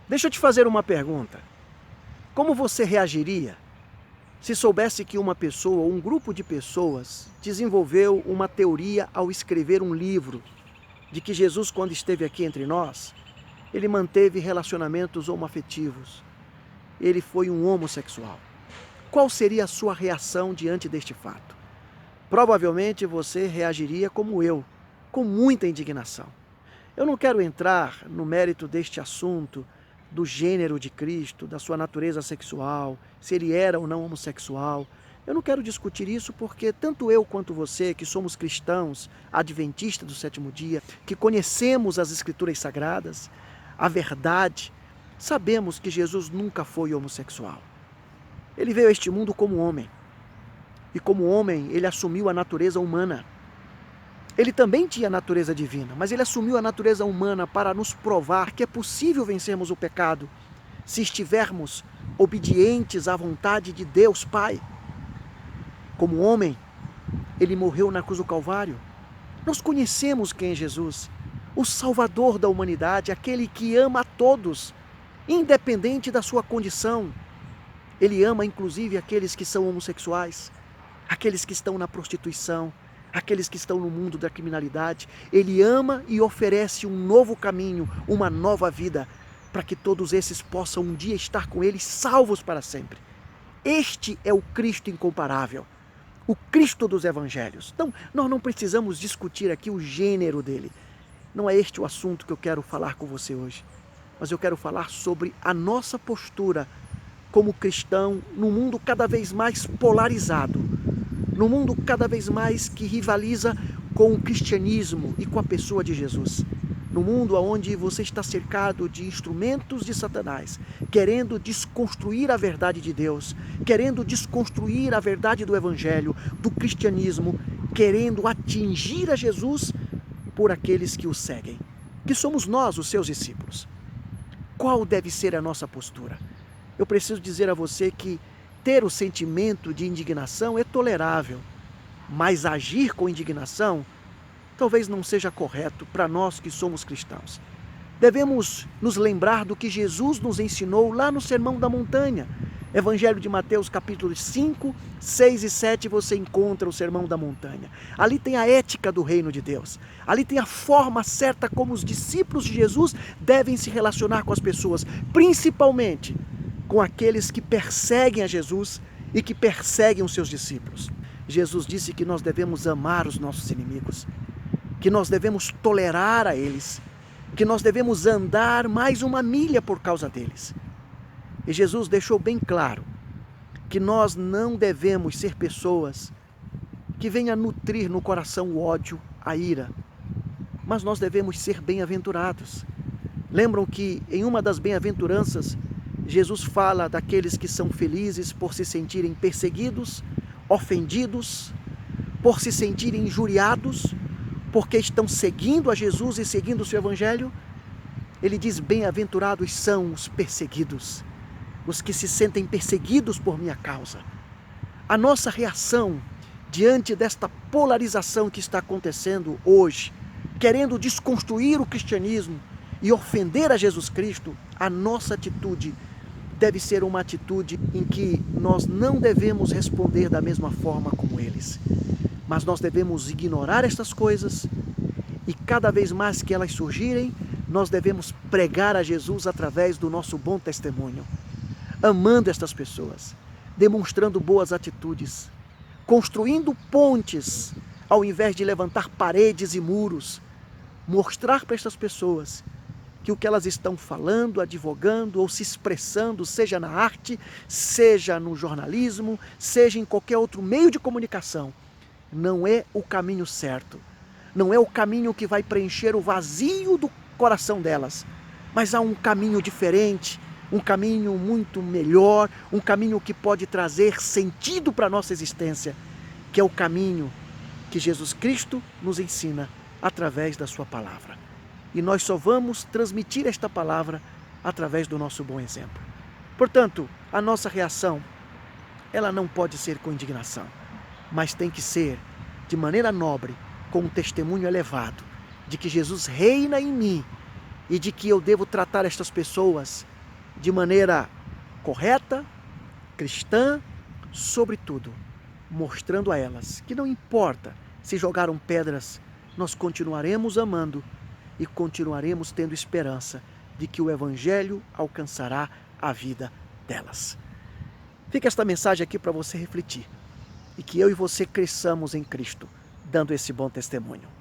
Deixa eu te fazer uma pergunta. Como você reagiria se soubesse que uma pessoa ou um grupo de pessoas desenvolveu uma teoria ao escrever um livro de que Jesus, quando esteve aqui entre nós, ele manteve relacionamentos homoafetivos, ele foi um homossexual? Qual seria a sua reação diante deste fato? Provavelmente você reagiria como eu, com muita indignação. Eu não quero entrar no mérito deste assunto, do gênero de Cristo, da sua natureza sexual, se ele era ou não homossexual. Eu não quero discutir isso porque tanto eu quanto você, que somos cristãos, adventistas do sétimo dia, que conhecemos as Escrituras Sagradas, a verdade, sabemos que Jesus nunca foi homossexual. Ele veio a este mundo como homem. E como homem, ele assumiu a natureza humana. Ele também tinha a natureza divina, mas ele assumiu a natureza humana para nos provar que é possível vencermos o pecado se estivermos obedientes à vontade de Deus Pai. Como homem, ele morreu na cruz do Calvário. Nós conhecemos quem é Jesus, o Salvador da humanidade, aquele que ama a todos, independente da sua condição. Ele ama inclusive aqueles que são homossexuais, aqueles que estão na prostituição, aqueles que estão no mundo da criminalidade. Ele ama e oferece um novo caminho, uma nova vida, para que todos esses possam um dia estar com ele salvos para sempre. Este é o Cristo incomparável, o Cristo dos Evangelhos. Então, nós não precisamos discutir aqui o gênero dele. Não é este o assunto que eu quero falar com você hoje, mas eu quero falar sobre a nossa postura como cristão no mundo cada vez mais polarizado, no mundo cada vez mais que rivaliza com o cristianismo e com a pessoa de Jesus. No mundo onde você está cercado de instrumentos de Satanás, querendo desconstruir a verdade de Deus, querendo desconstruir a verdade do Evangelho, do cristianismo, querendo atingir a Jesus por aqueles que o seguem, que somos nós, os seus discípulos. Qual deve ser a nossa postura? Eu preciso dizer a você que ter o sentimento de indignação é tolerável, mas agir com indignação talvez não seja correto para nós que somos cristãos. Devemos nos lembrar do que Jesus nos ensinou lá no Sermão da Montanha. Evangelho de Mateus, capítulos 5, 6 e 7, você encontra o Sermão da Montanha. Ali tem a ética do reino de Deus. Ali tem a forma certa como os discípulos de Jesus devem se relacionar com as pessoas, principalmente com aqueles que perseguem a Jesus e que perseguem os seus discípulos. Jesus disse que nós devemos amar os nossos inimigos, que nós devemos tolerar a eles, que nós devemos andar mais uma milha por causa deles. E Jesus deixou bem claro que nós não devemos ser pessoas que venham nutrir no coração o ódio, a ira, mas nós devemos ser bem-aventurados. Lembram que em uma das bem-aventuranças, Jesus fala daqueles que são felizes por se sentirem perseguidos, ofendidos, por se sentirem injuriados, porque estão seguindo a Jesus e seguindo o seu Evangelho. Ele diz: bem-aventurados são os perseguidos, os que se sentem perseguidos por minha causa. A nossa reação diante desta polarização que está acontecendo hoje, querendo desconstruir o cristianismo e ofender a Jesus Cristo, a nossa atitude deve ser uma atitude em que nós não devemos responder da mesma forma como eles, mas nós devemos ignorar estas coisas e cada vez mais que elas surgirem, nós devemos pregar a Jesus através do nosso bom testemunho, amando estas pessoas, demonstrando boas atitudes, construindo pontes ao invés de levantar paredes e muros, mostrar para estas pessoas que o que elas estão falando, advogando ou se expressando, seja na arte, seja no jornalismo, seja em qualquer outro meio de comunicação, não é o caminho certo, não é o caminho que vai preencher o vazio do coração delas, mas há um caminho diferente, um caminho muito melhor, um caminho que pode trazer sentido para a nossa existência, que é o caminho que Jesus Cristo nos ensina através da sua palavra. E nós só vamos transmitir esta palavra através do nosso bom exemplo. Portanto, a nossa reação, ela não pode ser com indignação, mas tem que ser de maneira nobre, com um testemunho elevado, de que Jesus reina em mim e de que eu devo tratar estas pessoas de maneira correta, cristã, sobretudo, mostrando a elas que não importa se jogaram pedras, nós continuaremos amando e continuaremos tendo esperança de que o Evangelho alcançará a vida delas. Fica esta mensagem aqui para você refletir e que eu e você cresçamos em Cristo, dando esse bom testemunho.